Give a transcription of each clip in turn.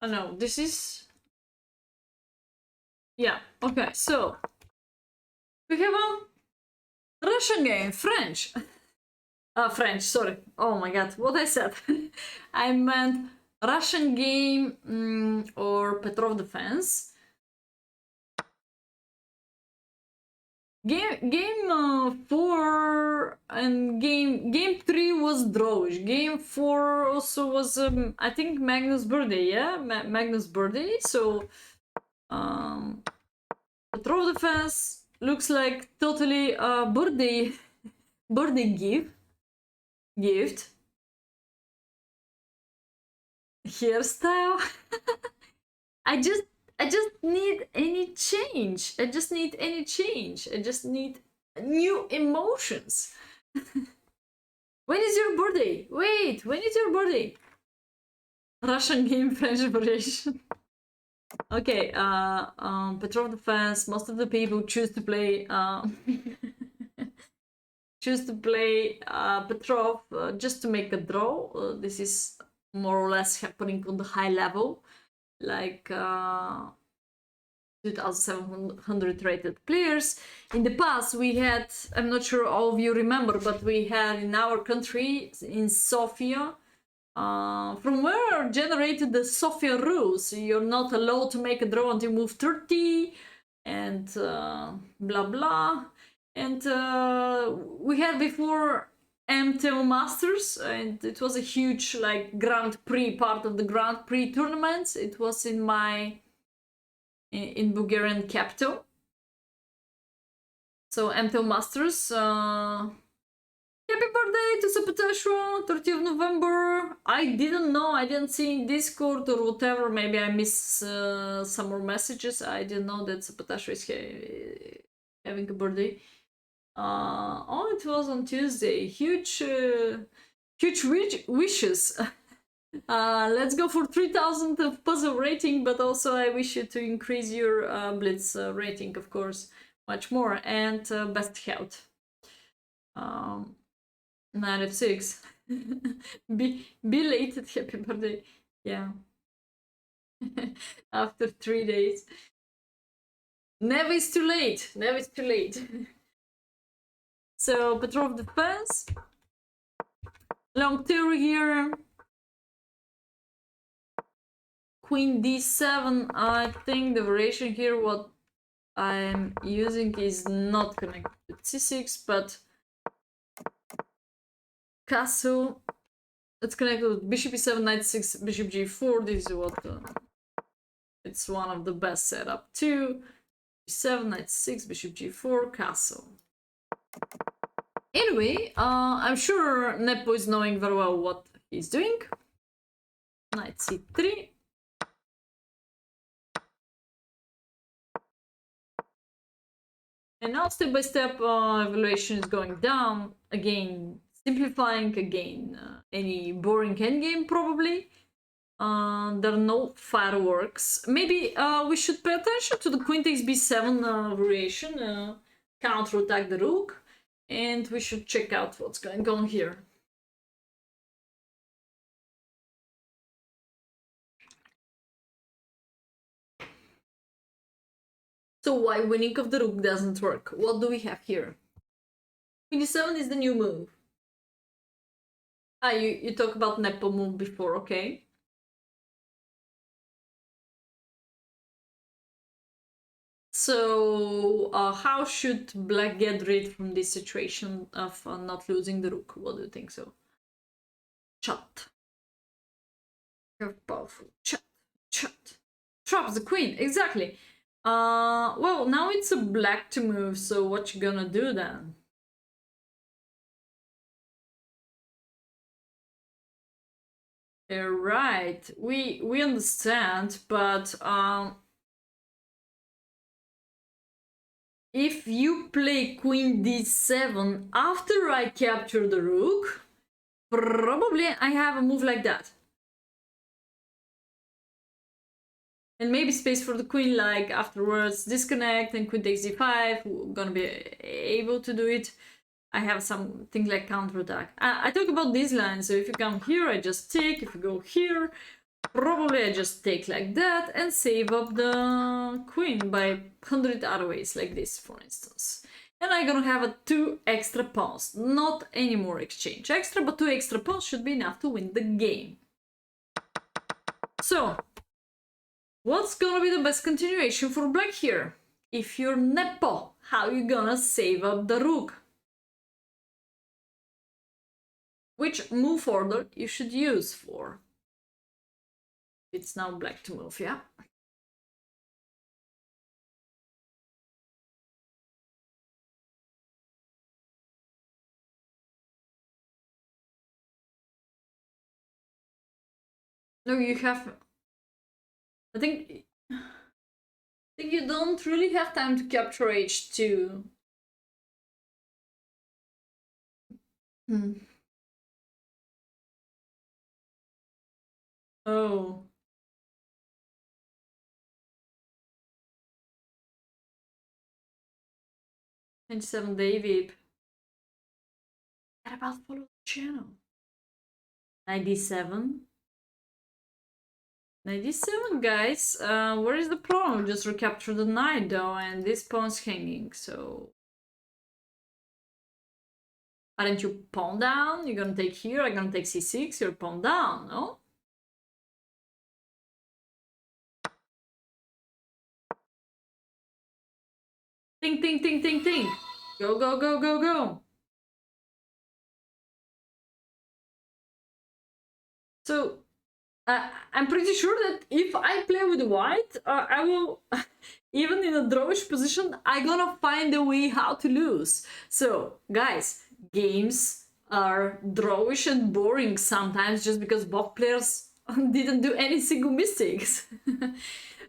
Oh no, this is... Yeah, okay, so... We have a Russian game, French. French, sorry. Oh my god, what I said. I meant Russian game or Petrov Defense. Game 4 and game 3 was drawish. Game 4 also was I think Magnus' birthday, yeah? Magnus' birthday, so Petrov Defense looks like totally a birthday gift. Hairstyle. I just need any change. I just need new emotions. When is your birthday? Wait, when is your birthday? Russian game, French variation. Okay, Petrov Defense, most of the people choose to play Petrov just to make a draw. This is more or less happening on the high level, like 2,700 rated players. In the past, we had, I'm not sure all of you remember, but we had in our country, in Sofia, from where generated the Sofia rules. You're not allowed to make a draw until move 30, and blah blah. And we had before MTO Masters, and it was a huge like Grand Prix, part of the Grand Prix tournaments. It was in Bulgarian capital. So MTO Masters. Happy birthday to Sapatashwa, 30th of November. I didn't know, I didn't see in Discord or whatever. Maybe I missed some more messages. I didn't know that Sapatashwa is having a birthday. Oh, it was on Tuesday. Huge wishes. Let's go for 3,000 of puzzle rating, but also I wish you to increase your Blitz rating, of course, much more, and best health. 9 of 6. Belated happy birthday. Yeah. After 3 days. Never is too late. Never is too late. So, Petrov Defense. Long theory here. Queen d7. I think the variation here, what I'm using is not connected to c6, but castle. It's connected with bishop e7, knight e6, bishop g4. This is what it's one of the best setup too. e7, knight e6, bishop g4, castle. Anyway, I'm sure Nepo is knowing very well what he's doing. Knight c3. And now step by step evaluation is going down. Again, simplifying again. Any boring endgame probably. There are no fireworks. Maybe we should pay attention to the queen takes b7 variation. Counter-attack the rook. And we should check out what's going on here. So why winning of the rook doesn't work? What do we have here? Queen d7 is the new move. Ah, you talk about Nepo move before, okay. So how should black get rid from this situation of not losing the rook? What do you think so? Chat. Powerful. Chat. Traps the queen, exactly. Well, now it's a black to move, so what you gonna do then? Right, we understand, but if you play queen d7 after I capture the rook, probably I have a move like that. And maybe space for the queen, like afterwards disconnect and queen takes d5, we're gonna be able to do it. I have something like counterattack. I talk about these lines, so if you come here, I just take. If you go here, Probably I just take like that and save up the queen by 100 other ways, like this, for instance. And I'm gonna have 2 extra pawns, not any more exchange extra, but 2 extra pawns should be enough to win the game. So, what's gonna be the best continuation for black here? If you're Nepo, how you gonna save up the rook? Which move order you should use for? It's now black to move, yeah? No, you have... I think you don't really have time to capture h2. Oh. $27 David. What about follow the channel? 97. 97, guys. Where is the problem? Just recapture the knight though, and this pawn's hanging, so... Aren't you pawn down? You're gonna take here, I'm gonna take c6, you're pawn down, no? Ting, ting, ting, ting, ting. Go, go, go, go, go. So, I'm pretty sure that if I play with white, I will, even in a drawish position, I'm gonna find a way how to lose. So, guys, games are drawish and boring sometimes just because both players didn't do any single mistakes.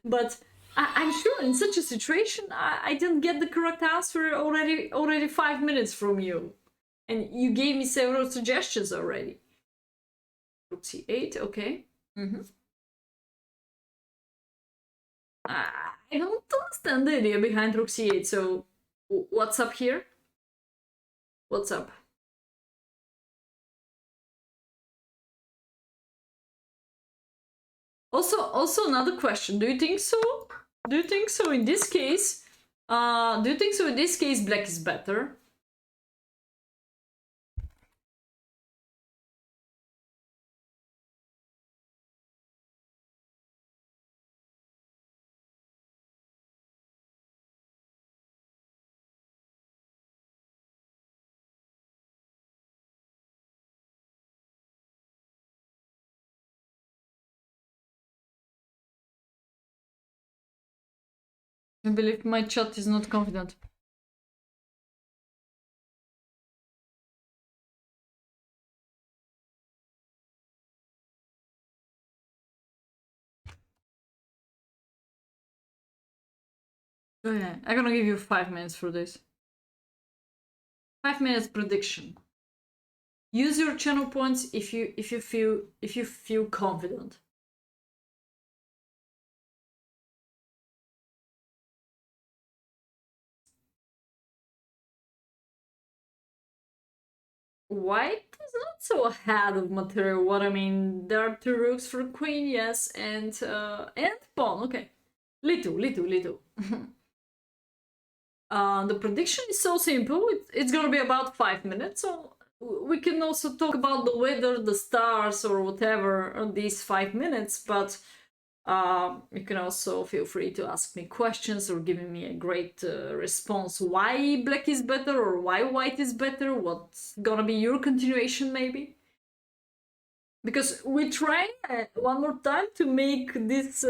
But I'm sure in such a situation, I didn't get the correct answer already 5 minutes from you. And you gave me several suggestions already. Rook c8, okay. I don't understand the idea behind rook c8, so what's up here? What's up? Also another question, do you think so? Do you think so in this case? Do you think so in this case black is better? I believe my chat is not confident. Okay, I'm gonna give you 5 minutes for this. 5 minutes prediction. Use your channel points if you feel confident. White is not so ahead of material. What I mean, there are 2 rooks for queen, yes, and pawn. Okay, little. The prediction is so simple. It's gonna be about 5 minutes, so we can also talk about the weather, the stars, or whatever on these 5 minutes. But you can also feel free to ask me questions or giving me a great response why black is better or why white is better, what's gonna be your continuation maybe. Because we try one more time to make these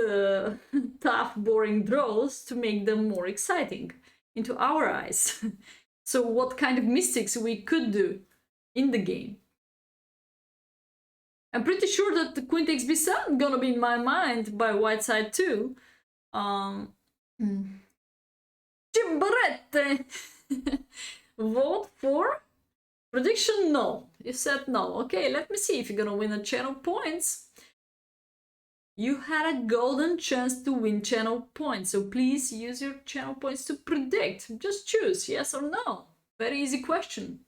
tough, boring draws to make them more exciting into our eyes. So what kind of mistakes we could do in the game. I'm pretty sure that the queen takes b7 gonna be in my mind by white side too. Cibarette! Vote for? Prediction no. You said no. Okay, let me see if you're gonna win a channel points. You had a golden chance to win channel points, so please use your channel points to predict. Just choose yes or no. Very easy question.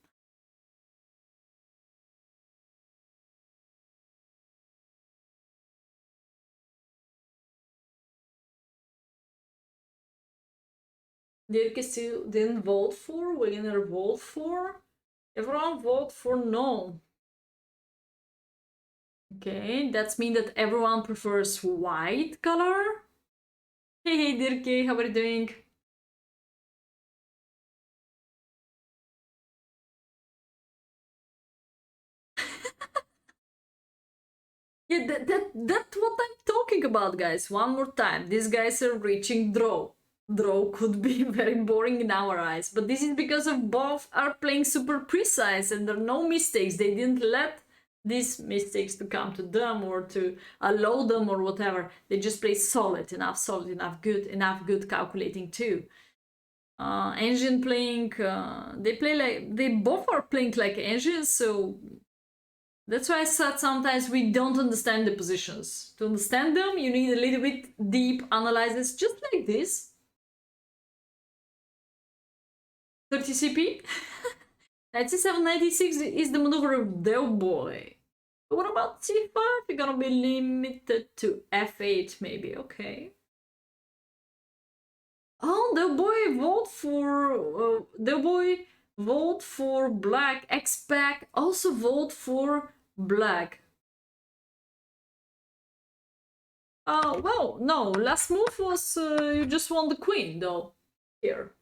Dirk still didn't vote for. We're gonna vote for. Everyone vote for no. Okay, that's mean that everyone prefers white color. Hey, Dirk, how are you doing? Yeah, that's what I'm talking about, guys. One more time. These guys are reaching draw. Draw could be very boring in our eyes, but this is because of both are playing super precise and there are no mistakes. They didn't let these mistakes to come to them or to allow them or whatever. They just play solid, enough good calculating too. Engine playing, they both are playing like engines, so that's why I said sometimes we don't understand the positions. To understand them, you need a little bit deep analysis, just like this. 30 CP. 9796 is the maneuver of Del Boy. But what about C5? You're gonna be limited to F8, maybe. Okay. Oh, Del Boy vote for Del Boy vote for black. X-Pac also vote for black. Well, no. Last move was you just won the queen, though. Here.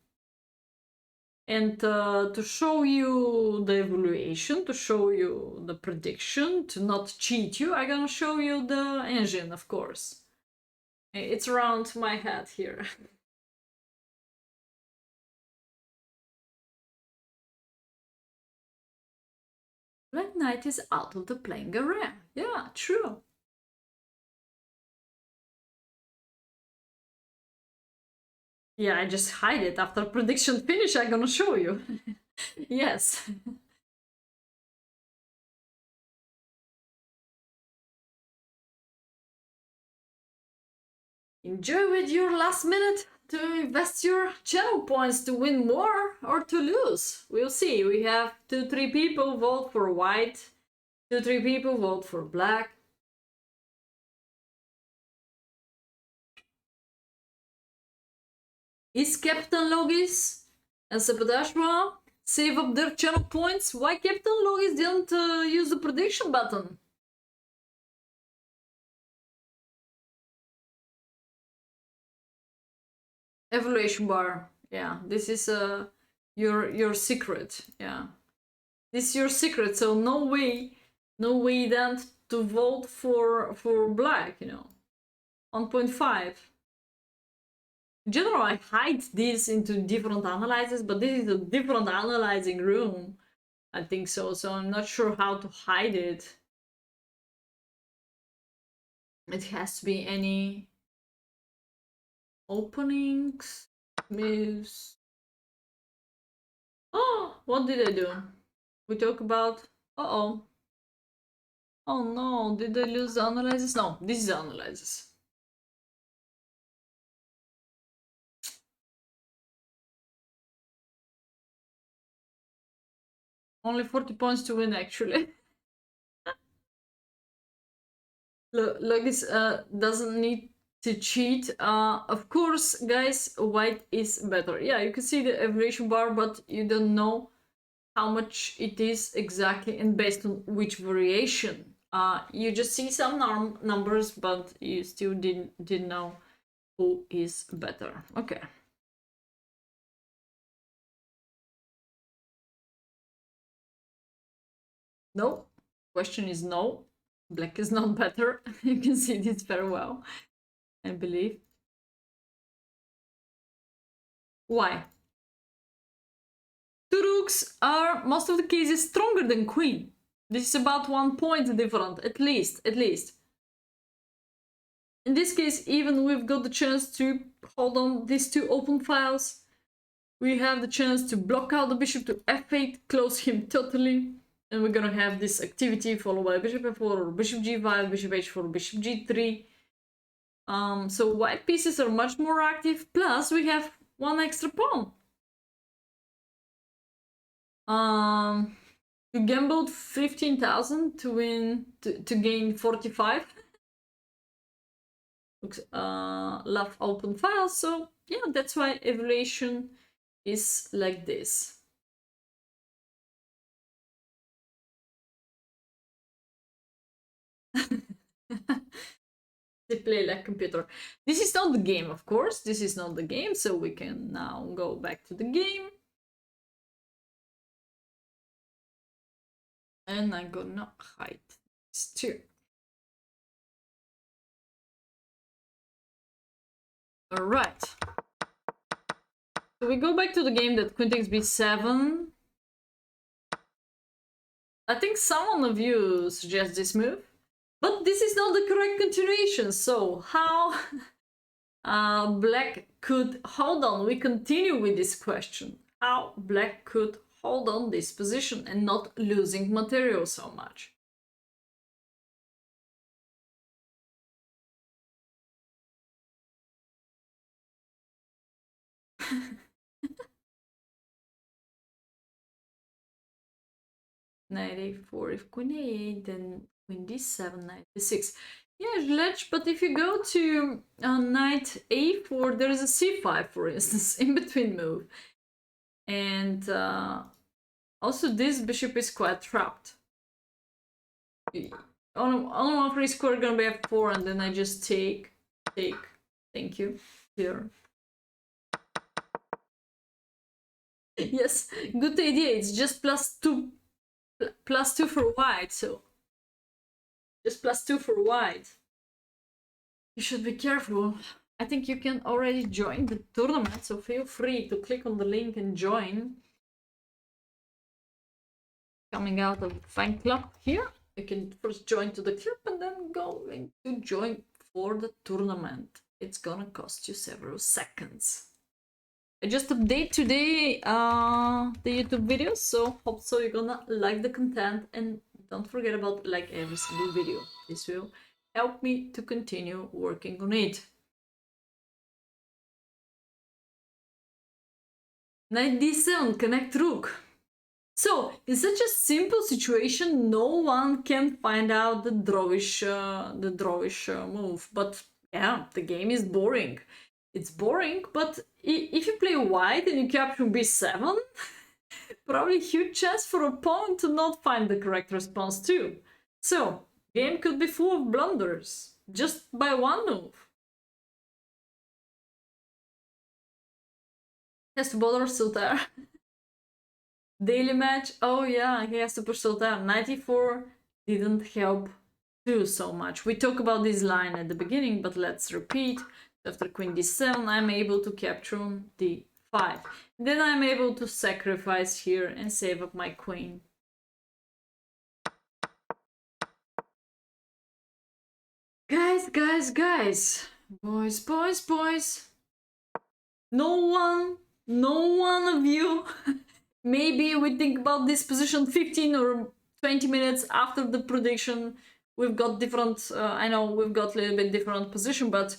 And to show you the evaluation, to show you the prediction, to not cheat you, I'm gonna show you the engine, of course. It's around my head here. Black Knight is out of the playing area. Yeah, true. Yeah, I just hide it. After prediction finish, I'm gonna show you. Yes. Enjoy with your last minute to invest your channel points to win more or to lose. We'll see. We have 2-3 people vote for white, 2-3 people vote for black. Is Captain Logis and Sepodashma save up their channel points? Why Captain Logis didn't use the prediction button? Evaluation bar. Yeah, this is your secret. Yeah, this is your secret. So no way then to vote for black. 1.5. In general, I hide this into different analyzes, but this is a different analyzing room. I think so. So I'm not sure how to hide it. It has to be any openings, moves. Oh, what did I do? We talk about. Uh-oh. Oh no, did I lose the analysis? No, this is the analysis. Only 40 points to win, actually. Logis doesn't need to cheat. Of course, guys, white is better. Yeah, you can see the average bar, but you don't know how much it is exactly and based on which variation. You just see some numbers, but you still didn't know who is better. Okay. No. Question is no. Black is not better. You can see this very well, I believe. Why? Two rooks are most of the cases stronger than queen. This is about 1 point different, at least. In this case, even we've got the chance to hold on these two open files. We have the chance to block out the bishop to f8, close him totally. And we're gonna have this activity followed by bishop f4, or bishop g5, bishop h4, bishop g3. So white pieces are much more active, plus we have one extra pawn. You gambled 15,000 to win, to gain 45. looks love open file. So yeah, that's why evaluation is like this. They play like computer. This is not the game, of course. This is not the game, so we can now go back to the game. And I'm gonna hide this too. Alright. So we go back to the game that queen takes b7. I think someone of you suggests this move. But this is not the correct continuation, so how black could hold on? We continue with this question. How black could hold on this position and not losing material so much? Knight a4, if queen a8, then queen d7, knight d6. Yeah, Ledge, but if you go to knight a4, there is a c5, for instance, in between move. And also this bishop is quite trapped. On one free square gonna be f4, and then I just take, thank you, here. Yes, good idea, it's just +2 for white, so just +2 for white. You should be careful. I think you can already join the tournament, so feel free to click on the link and join. Coming out of the fan club here, you can first join to the club and then go into join for the tournament. It's gonna cost you several seconds. I just update today the YouTube videos, so hope so you're gonna like the content, and don't forget about like every single video. This will help me to continue working on it. Knight d7, connect rook. So, in such a simple situation, no one can find out the drawish move. But yeah, the game is boring. It's boring, but if you play white and you capture b7, probably huge chance for opponent to not find the correct response too. So, game could be full of blunders, just by one move. Has to bother Sultan. Daily match, oh yeah, he has to push Sultan. 94 didn't help too so much. We talked about this line at the beginning, but let's repeat. After queen d7, I'm able to capture d5. Then I'm able to sacrifice here and save up my queen. Guys. Boys. No one of you. Maybe we think about this position 15 or 20 minutes after the prediction. We've got different, I know we've got a little bit different position, but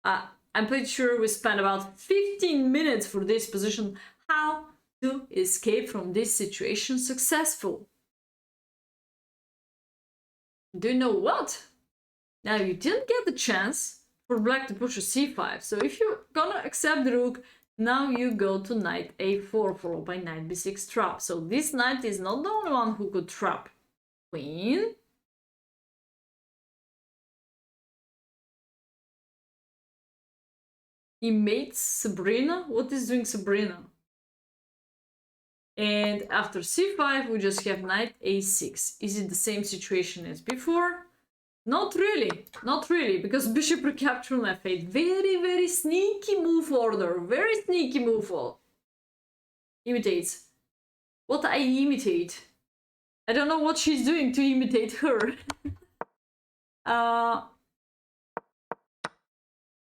I'm pretty sure we spent about 15 minutes for this position. How to escape from this situation successful? Do you know what? Now you didn't get the chance for black to push a c5, so if you're gonna accept the rook, now you go to knight a4 followed by knight b6 trap. So this knight is not the only one who could trap queen. He mates Sabrina. What is doing Sabrina? And after c5, we just have knight a6. Is it the same situation as before? Not really, because bishop recapture on f8. Very sneaky move order. Very sneaky move order. Imitates. What I imitate? I don't know what she's doing to imitate her.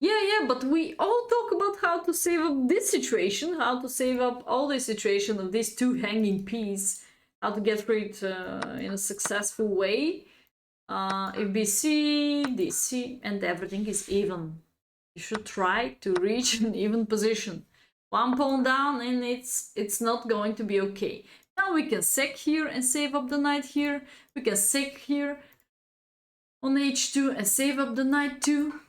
Yeah, but we all talk about how to save up this situation, how to save up all the situation of these two hanging pieces, how to get rid in a successful way. If BC, DC, and everything is even. You should try to reach an even position. One pawn down and it's not going to be okay. Now we can sec here and save up the knight here. We can sec here on h2 and save up the knight too.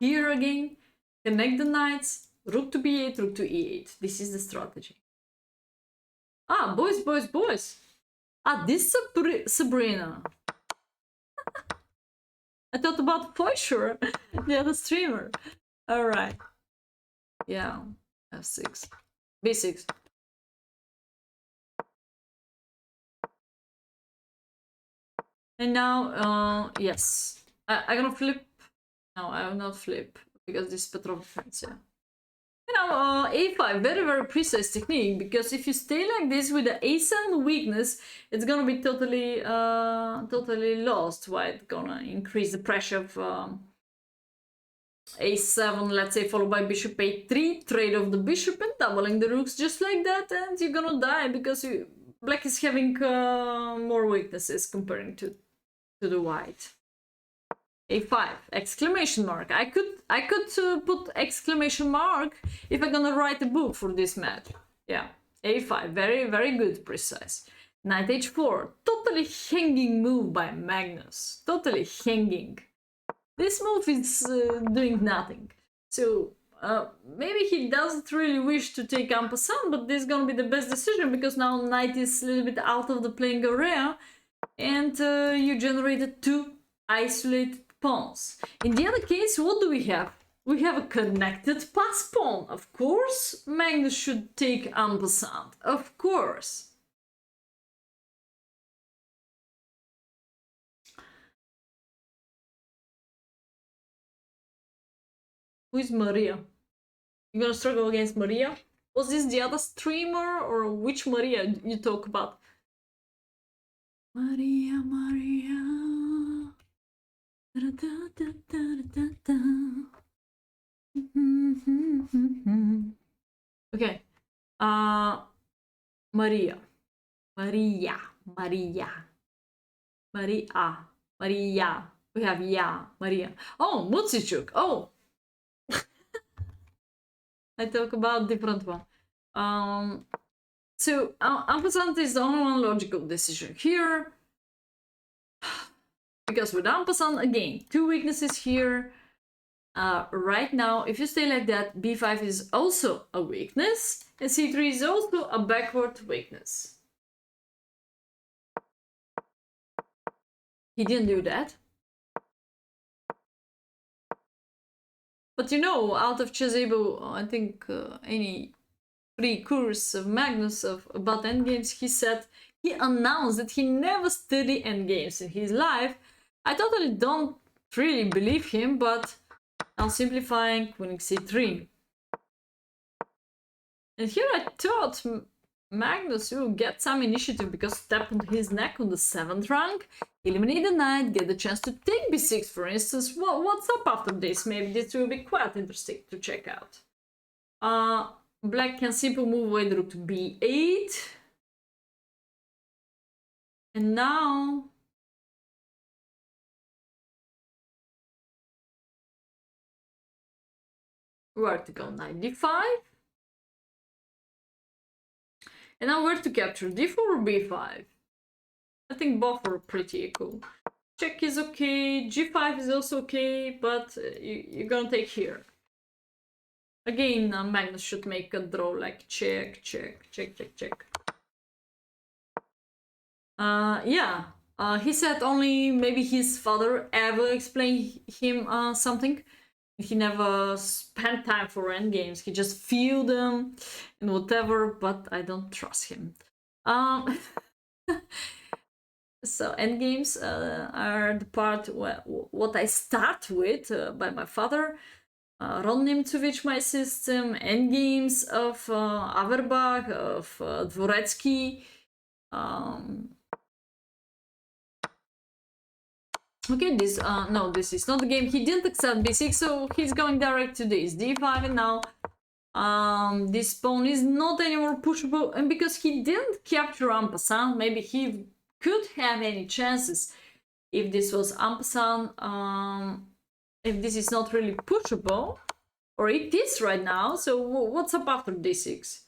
here again, connect the knights, rook to b8, rook to e8. This is the strategy. Ah, boys. Ah, this Sabrina. I thought about Poisure, the other streamer. Alright. Yeah, f6. b6. And now, yes. I'm gonna flip. No, I will not flip, because this is Petrov defense, yeah. Now, a5, very precise technique, because if you stay like this with the a7 weakness, it's gonna be totally lost. Why? It's gonna increase the pressure of a7, let's say, followed by bishop a3, trade of the bishop and doubling the rooks just like that, and you're gonna die because black is having more weaknesses comparing to the white. a5, exclamation mark. I could put exclamation mark if I'm gonna write a book for this match. Yeah, a5, very good, precise. Knight h4, totally hanging move by Magnus, totally hanging. This move is doing nothing. So maybe he doesn't really wish to take en passant, but this is gonna be the best decision, because now knight is a little bit out of the playing area, and you generated two isolated pawns. In the other case, what do we have? We have a connected pass pawn. Of course, Magnus should take en passant. Of course. Who is Maria? You're gonna struggle against Maria? Was this the other streamer, or which Maria you talk about? Maria. Okay. Maria. We have Maria. Oh, Mutsichuk. Oh. I talk about different one. So en passant is the only one logical decision here. Because with en passant, again, two weaknesses here. Right now, if you stay like that, b5 is also a weakness, and c3 is also a backward weakness. He didn't do that. But you know, out of Chessable, I think any free course of Magnus about endgames, he announced that he never studied endgames in his life. I totally don't really believe him, but now simplifying, queen c3. And here I thought Magnus will get some initiative, because step on his neck on the 7th rank, eliminate the knight, get the chance to take b6, for instance. Well, what's up after this? Maybe this will be quite interesting to check out. Black can simply move away the rook to b8. And now where to go? Knight d5. And now where to capture? d4 or b5? I think both are pretty equal. Check is okay, g5 is also okay, but you're gonna take here. Again, Magnus should make a draw, like check. Yeah, he said only maybe his father ever explained him something. He never spent time for endgames. He just feel them and whatever, but I don't trust him. So endgames are the part what I start with by my father. Ron Nimcovich, my system, endgames of Averbach, of Dvoretsky. Okay, this no, this is not the game. He didn't accept b6, so he's going direct to this d5, and now this pawn is not anymore pushable, and because he didn't capture en passant, maybe he could have any chances if this was en passant. If this is not really pushable, or it is right now, so what's up after d6?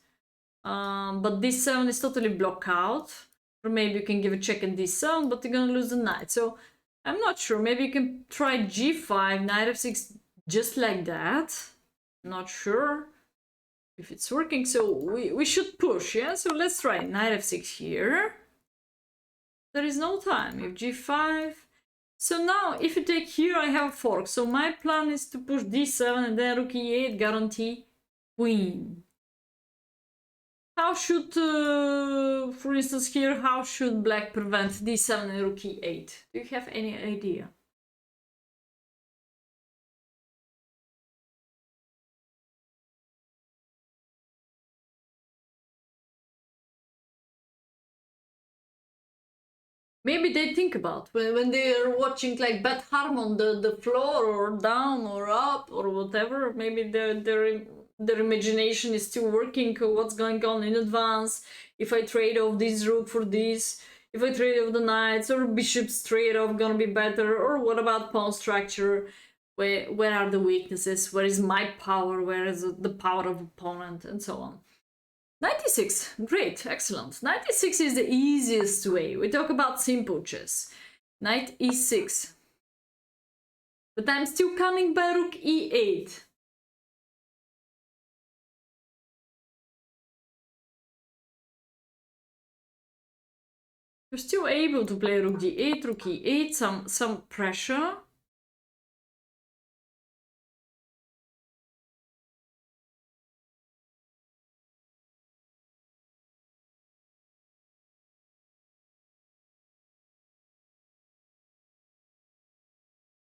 But d7 is totally blocked out, or maybe you can give a check in d7, but you're gonna lose the knight. So I'm not sure. Maybe you can try g5, knight f6, just like that. Not sure if it's working, so we should push, yeah? So let's try knight f6 here. There is no time. If g5. So now, if you take here, I have a fork. So my plan is to push d7 and then rook e8, guarantee queen. How should, for instance here, how should black prevent d7 and rook e8? Do you have any idea? Maybe they think about when they are watching like Beth Harmon, the floor or down or up or whatever. Maybe their imagination is still working. What's going on in advance? If I trade off this rook for this, if I trade off the knights or bishops trade off gonna be better, or what about pawn structure? Where are the weaknesses? Where is my power? Where is the power of opponent, and so on. 96, great, excellent. 96 is the easiest way. We talk about simple chess. Knight e6. But I'm still coming by rook e8. You're still able to play rook d8, rook e8, some pressure.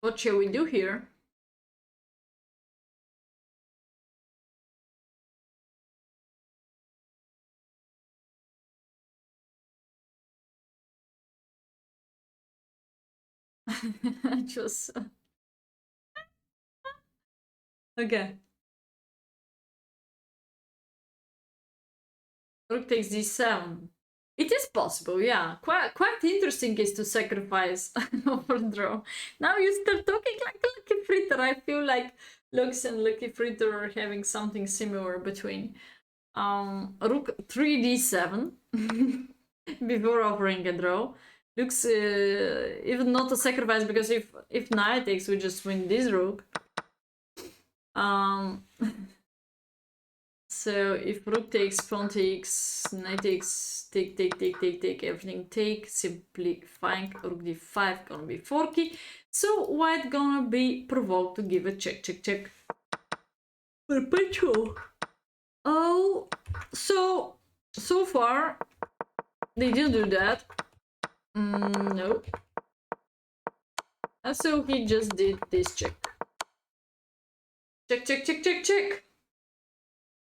What shall we do here? Just... Okay. Rook takes d7. It is possible, yeah. Quite interesting is to sacrifice overthrow. Now you start talking like Lucky Fritter. I feel like Lux and Lucky Fritter are having something similar between rook 3d7 before offering a draw. Looks even not a sacrifice, because if knight takes, we just win this rook. So if rook takes, pawn takes, knight takes, take, everything take, simplifying rook d5 gonna be forky. So white gonna be provoked to give a check. Perpetual. Oh, so far they didn't do that. No. So he just did this check. Check.